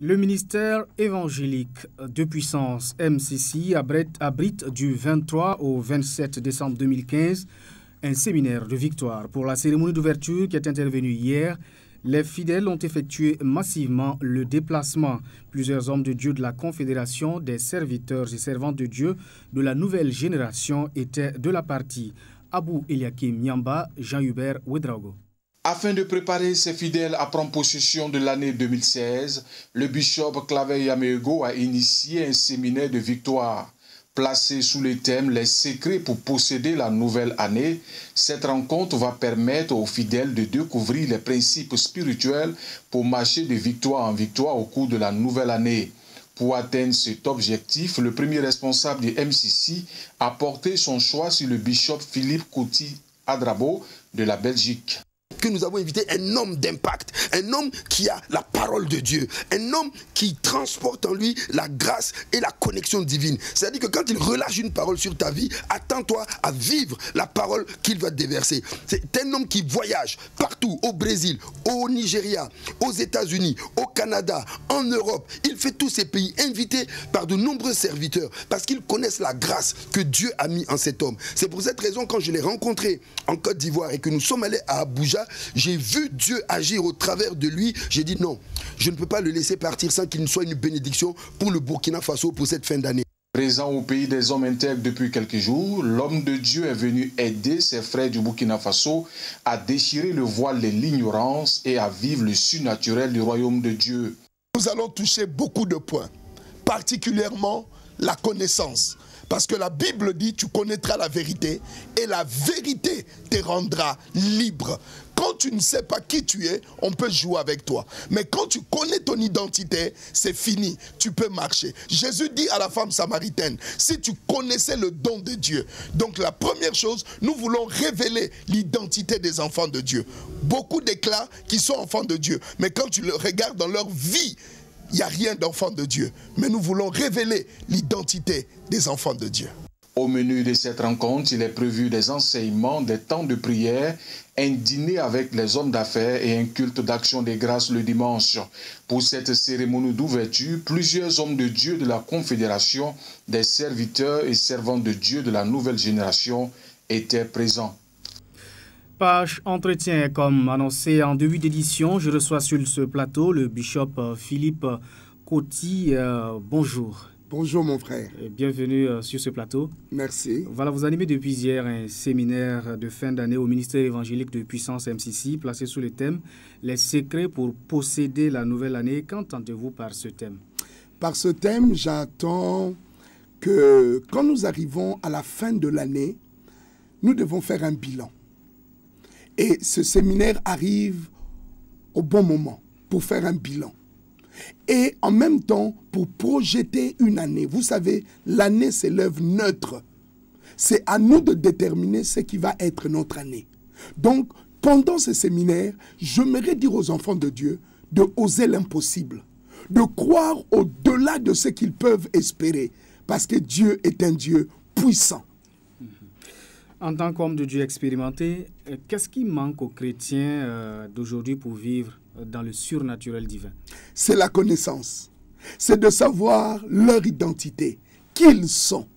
Le ministère évangélique de puissance MCC abrite du 23 au 27 décembre 2015 un séminaire de victoire. Pour la cérémonie d'ouverture qui est intervenue hier, les fidèles ont effectué massivement le déplacement. Plusieurs hommes de Dieu de la Confédération des serviteurs et servantes de Dieu de la nouvelle génération étaient de la partie. Abou Eliakim Nyamba, Jean-Hubert Ouedraogo. Afin de préparer ses fidèles à prendre possession de l'année 2016, le bishop Claver Yameego a initié un séminaire de victoire. Placé sous le thème « Les secrets pour posséder la nouvelle année », cette rencontre va permettre aux fidèles de découvrir les principes spirituels pour marcher de victoire en victoire au cours de la nouvelle année. Pour atteindre cet objectif, le premier responsable du MCC a porté son choix sur le bishop Philippe Koti Adrabo de la Belgique. Que nous avons invité un homme d'impact, un homme qui a la parole de Dieu, un homme qui transporte en lui la grâce et la connexion divine. C'est-à-dire que quand il relâche une parole sur ta vie, attends-toi à vivre la parole qu'il va te déverser. C'est un homme qui voyage partout, au Brésil, au Nigeria, aux États-Unis, au Canada, en Europe. Il fait tous ces pays invités par de nombreux serviteurs parce qu'ils connaissent la grâce que Dieu a mis en cet homme. C'est pour cette raison, quand je l'ai rencontré en Côte d'Ivoire et que nous sommes allés à Abuja, j'ai vu Dieu agir au travers de lui. J'ai dit non, je ne peux pas le laisser partir sans qu'il ne soit une bénédiction pour le Burkina Faso pour cette fin d'année. Présent au pays des hommes intègres depuis quelques jours, l'homme de Dieu est venu aider ses frères du Burkina Faso à déchirer le voile de l'ignorance et à vivre le surnaturel du royaume de Dieu. Nous allons toucher beaucoup de points, particulièrement la connaissance. Parce que la Bible dit, tu connaîtras la vérité et la vérité te rendra libre. Quand tu ne sais pas qui tu es, on peut jouer avec toi. Mais quand tu connais ton identité, c'est fini. Tu peux marcher. Jésus dit à la femme samaritaine, si tu connaissais le don de Dieu. Donc la première chose, nous voulons révéler l'identité des enfants de Dieu. Beaucoup déclarent qu'ils sont enfants de Dieu. Mais quand tu le regardes dans leur vie, il n'y a rien d'enfant de Dieu. Mais nous voulons révéler l'identité des enfants de Dieu. Au menu de cette rencontre, il est prévu des enseignements, des temps de prière, un dîner avec les hommes d'affaires et un culte d'action des grâces le dimanche. Pour cette cérémonie d'ouverture, plusieurs hommes de Dieu de la Confédération des serviteurs et servantes de Dieu de la nouvelle génération étaient présents. Page entretien, comme annoncé en début d'édition, je reçois sur ce plateau le bishop Philippe Koti. Bonjour. Bonjour mon frère. Bienvenue sur ce plateau. Merci. Voilà, vous animez depuis hier un séminaire de fin d'année au ministère évangélique de puissance MCC, placé sous le thème « Les secrets pour posséder la nouvelle année ». Qu'entendez-vous par ce thème? Par ce thème, j'attends que quand nous arrivons à la fin de l'année, nous devons faire un bilan. Et ce séminaire arrive au bon moment pour faire un bilan. Et en même temps, pour projeter une année. Vous savez, l'année, c'est l'œuvre neutre. C'est à nous de déterminer ce qui va être notre année. Donc, pendant ce séminaire, j'aimerais dire aux enfants de Dieu de oser l'impossible, de croire au-delà de ce qu'ils peuvent espérer, parce que Dieu est un Dieu puissant. En tant qu'homme de Dieu expérimenté, qu'est-ce qui manque aux chrétiens d'aujourd'hui pour vivre dans le surnaturel divin? C'est la connaissance. C'est de savoir leur identité, qui ils sont.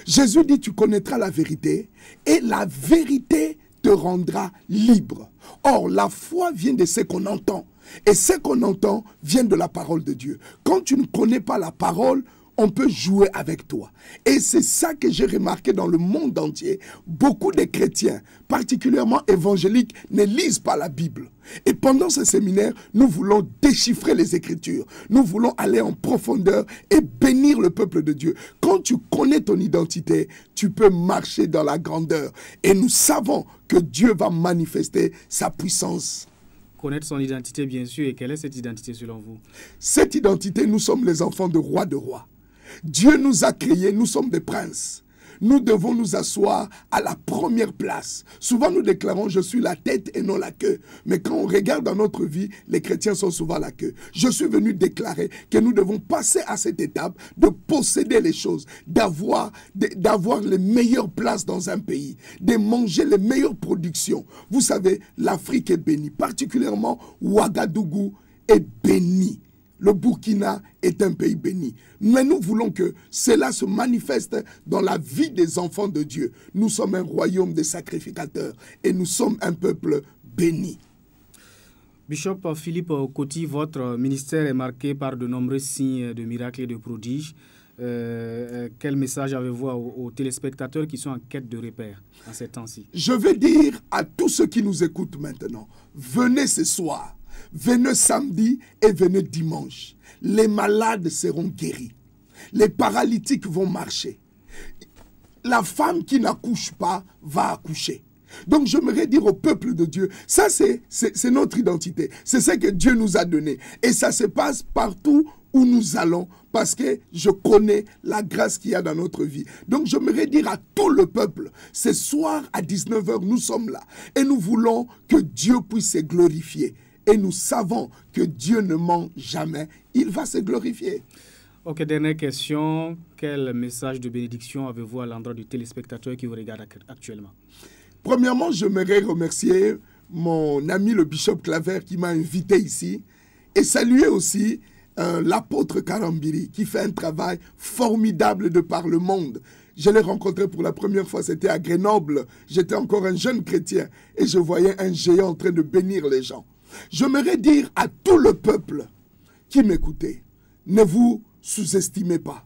Jésus dit, tu connaîtras la vérité et la vérité te rendra libre. Or, la foi vient de ce qu'on entend. Et ce qu'on entend vient de la parole de Dieu. Quand tu ne connais pas la parole, on peut jouer avec toi. Et c'est ça que j'ai remarqué dans le monde entier. Beaucoup de chrétiens, particulièrement évangéliques, ne lisent pas la Bible. Et pendant ce séminaire, nous voulons déchiffrer les Écritures. Nous voulons aller en profondeur et bénir le peuple de Dieu. Quand tu connais ton identité, tu peux marcher dans la grandeur. Et nous savons que Dieu va manifester sa puissance. Connaître son identité, bien sûr. Et quelle est cette identité selon vous? Cette identité, nous sommes les enfants de rois de rois. Dieu nous a créés, nous sommes des princes. Nous devons nous asseoir à la première place. Souvent nous déclarons, je suis la tête et non la queue. Mais quand on regarde dans notre vie, les chrétiens sont souvent la queue. Je suis venu déclarer que nous devons passer à cette étape de posséder les choses, d'avoir les meilleures places dans un pays, de manger les meilleures productions. Vous savez, l'Afrique est bénie, particulièrement Ouagadougou est bénie. le Burkina est un pays béni. Mais nous voulons que cela se manifeste dans la vie des enfants de Dieu. Nous sommes un royaume de sacrificateurs et nous sommes un peuple béni. Bishop Philippe Coty, votre ministère est marqué par de nombreux signes de miracles et de prodiges. Quel message avez-vous aux téléspectateurs qui sont en quête de repères en ces temps-ci? Je vais dire à tous ceux qui nous écoutent maintenant, venez ce soir, venez samedi et venez dimanche. Les malades seront guéris. Les paralytiques vont marcher. La femme qui n'accouche pas va accoucher. Donc j'aimerais dire au peuple de Dieu, ça c'est notre identité. C'est ce que Dieu nous a donné. Et ça se passe partout où nous allons parce que je connais la grâce qu'il y a dans notre vie. Donc j'aimerais dire à tout le peuple, ce soir à 19h, nous sommes là. Et nous voulons que Dieu puisse se glorifier. Et nous savons que Dieu ne ment jamais. Il va se glorifier. Ok, dernière question. Quel message de bénédiction avez-vous à l'endroit du téléspectateur qui vous regarde actuellement? Premièrement, j'aimerais remercier mon ami le Bishop Claver qui m'a invité ici et saluer aussi l'apôtre Karambiri qui fait un travail formidable de par le monde. Je l'ai rencontré pour la première fois, c'était à Grenoble. J'étais encore un jeune chrétien et je voyais un géant en train de bénir les gens. J'aimerais dire à tout le peuple qui m'écoutait, ne vous sous-estimez pas.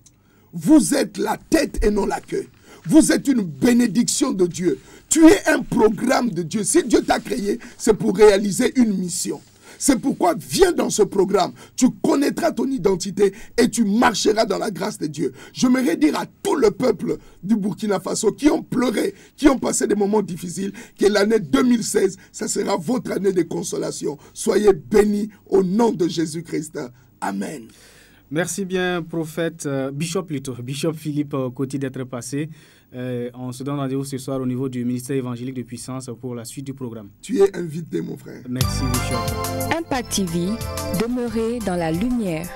Vous êtes la tête et non la queue. Vous êtes une bénédiction de Dieu. Tu es un programme de Dieu. Si Dieu t'a créé, c'est pour réaliser une mission. C'est pourquoi viens dans ce programme. Tu connaîtras ton identité et tu marcheras dans la grâce de Dieu. J'aimerais dire à tout le peuple du Burkina Faso qui ont pleuré, qui ont passé des moments difficiles, que l'année 2016, ça sera votre année de consolation. Soyez bénis au nom de Jésus-Christ. Amen. Merci bien, prophète, Bishop Philippe Coty d'être passé. On se donne rendez-vous ce soir au niveau du ministère évangélique de Puissance pour la suite du programme. Tu es invité, mon frère. Merci, Bishop. Impact TV, demeurez dans la lumière.